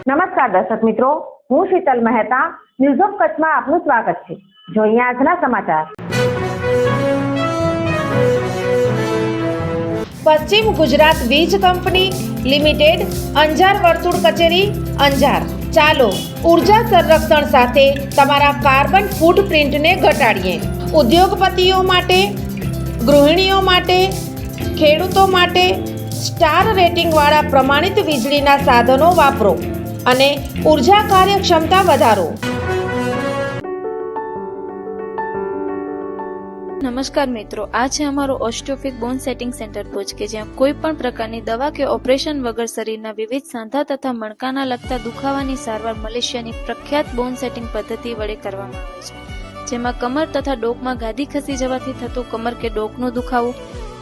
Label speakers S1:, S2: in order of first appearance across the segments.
S1: નમસ્કાર દર્શક મિત્રો, હું શીતલ મહેતા ન્યૂઝ ઓફ કચ્છમાં આપનું સ્વાગત છે। જોઈએ આજના સમાચાર। પશ્ચિમ ગુજરાત વીજ કંપની લિમિટેડ અંજાર વર્તુળ કચેરી અંજાર। ચાલો ઉર્જા સંરક્ષણ સાથે તમારા કાર્બન ફૂટપ્રિન્ટને ઘટાડીએ। ઉદ્યોગપતિઓ માટે, ગૃહિણીઓ માટે, ખેડૂતો માટે સ્ટાર રેટિંગવાળા પ્રમાણિત વીજળીના સાધનો વાપરો અને ઉર્જા કાર્યક્ષમતા વધારો।
S2: નમસ્કાર મિત્રો, આ છે અમારું ઓસ્ટિયોફિક બોન સેટિંગ સેન્ટર ભુજ કે જ્યાં કોઈ પણ પ્રકારની દવા કે ઓપરેશન વગર શરીરના વિવિધ સાંધા તથા મણકાના લગતા દુખાવાની સારવાર મલેશિયાની પ્રખ્યાત બોન સેટિંગ પદ્ધતિ વડે કરવામાં આવે છે, જેમાં કમર તથા ડોકમાં ગાદી ખસી જવાથી થતું કમર કે ડોકનો દુખાવો,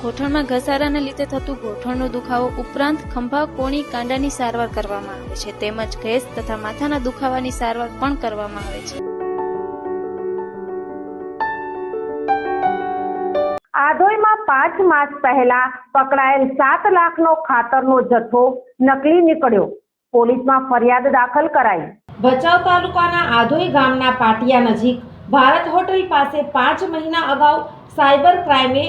S2: ગોઠણમાં ઘસારાને લીધે થતું ગોઠણનો દુખાવો ઉપરાંત ખંભા, કોણી, કાંડાની સારવાર કરવામાં આવે છે, તેમજ ગેસ તથા માથાના દુખાવાની સારવાર પણ કરવામાં આવે છે।
S1: આધોઈમાં 5 માસ પહેલા પકડાયેલ 7 લાખનો ખાતરનો જથ્થો નકલી નીકળ્યો, પોલીસમાં ફરિયાદ દાખલ કરાઈ। ભચાઉ તાલુકાના આધોઈ ગામના પાટિયા નજીક ભારત હોટલ પાસે 5 મહિના અગાઉ સાયબર ક્રાઇમે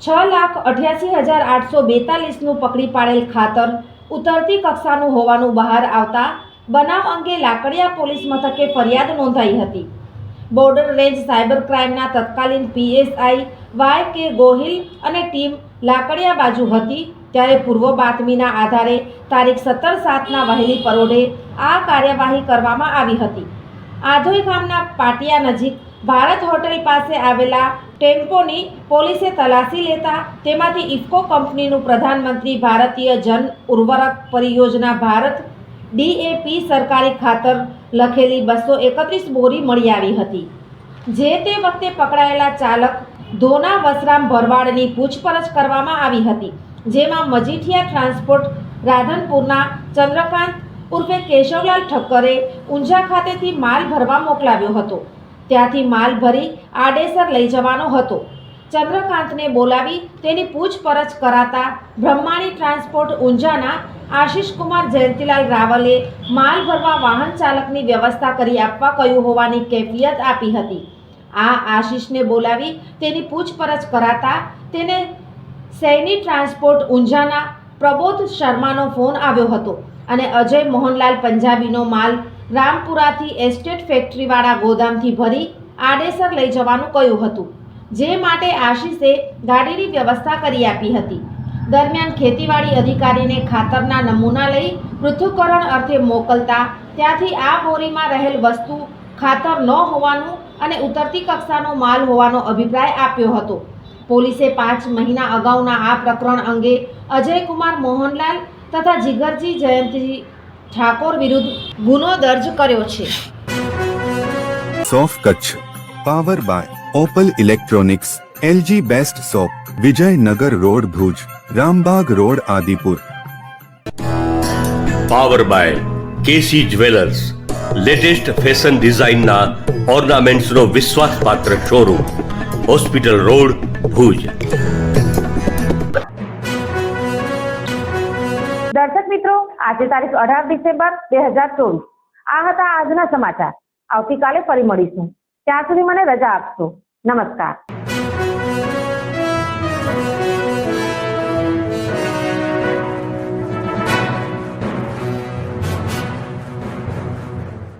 S1: ₹6,88,842 નું પકડી પાડેલ ખાતર ઉતરતી કક્ષાનું હોવાનું બહાર આવતા બનાવ અંગે લાકડિયા પોલીસ મથકે ફરિયાદ નોંધાઈ હતી। બોર્ડર રેન્જ સાયબર ક્રાઇમના તત્કાલીન PSI YK ગોહિલ અને ટીમ લાકડિયા બાજુ હતી, ત્યારે પૂર્વ બાતમીના આધારે તારીખ 17/7ના વહેલી પરોઢે આ કાર્યવાહી કરવામાં આવી હતી। આધોઈ ગામના પાટિયા નજીક ભારત હોટેલ પાસે આવેલા ટેમ્પોની પોલીસે તલાશી લેતા તેમાંથી ઇફકો કંપનીનું પ્રધાનમંત્રી ભારતીય જન ઉર્વરક પરિયોજના ભારત DAP સરકારી ખાતર લખેલી 231 બોરી મળી આવી હતી। જે તે વખતે પકડાયેલા ચાલક ધોના વસરામ ભરવાડની પૂછપરછ કરવામાં આવી હતી, જેમાં મજીઠિયા ટ્રાન્સપોર્ટ રાધનપુરના ચંદ્રકાંત ઉર્ફે કેશવલાલ ઠક્કરે ઊંઝા ખાતેથી માલ ભરવા મોકલાવ્યો હતો। ત્યાંથી માલ ભરી આડેસર લઈ જવાનો હતો। ચંદ્રકાંતને બોલાવી તેની પૂછપરછ કરાતા બ્રહ્માણી ટ્રાન્સપોર્ટ ઊંઝાના આશિષકુમાર જયંતિલાલ રાવલે માલ ભરવા વાહન ચાલકની વ્યવસ્થા કરી આપવા કહ્યું હોવાની કેફિયત આપી હતી। આ આશિષને બોલાવી તેની પૂછપરછ કરાતા તેને સૈની ટ્રાન્સપોર્ટ ઊંઝાના પ્રબોધ શર્માનો ફોન આવ્યો હતો અને અજય મોહનલાલ પંજાબીનો માલ રામપુરાથી એસ્ટેટ ફેક્ટરીવાળા ગોદામથી ભરી આડેસર લઈ જવાનું કહ્યું હતું, જે માટે આશિષે ગાડીની વ્યવસ્થા કરી આપી હતી। દરમિયાન ખેતીવાડી અધિકારીને ખાતરના નમૂના લઈ પૃથ્થકરણ અર્થે મોકલતા ત્યાંથી આ બોરીમાં રહેલ વસ્તુ ખાતર ન હોવાનું અને ઉતરતી કક્ષાનો માલ હોવાનો અભિપ્રાય આપ્યો હતો। પોલીસે 5 મહિના અગાઉના આ પ્રકરણ અંગે અજયકુમાર મોહનલાલ તથા જીગરજી જયંતજી ઠાકોર વિરુદ્ધ ગુનો દર્જ કર્યો છે।
S3: સોફ Kutch power by Opal electronics, LG best shop, Vijaynagar road Bhuj, Rambagh road Adipur.
S4: Power by KC jewellers, latest fashion ડિઝાઇનના ઓર્નામેન્ટ્સનો વિશ્વાસપાત્ર શોરૂમ, હોસ્પિટલ રોડ ભુજ।
S1: દર્શક મિત્રો, આજે તારીખ 18 ડિસેમ્બર 2024 આ હતા આજના સમાચાર। આવતીકાલે ફરી મળીશું, ત્યાં સુધી મને રજા આપશો। નમસ્કાર।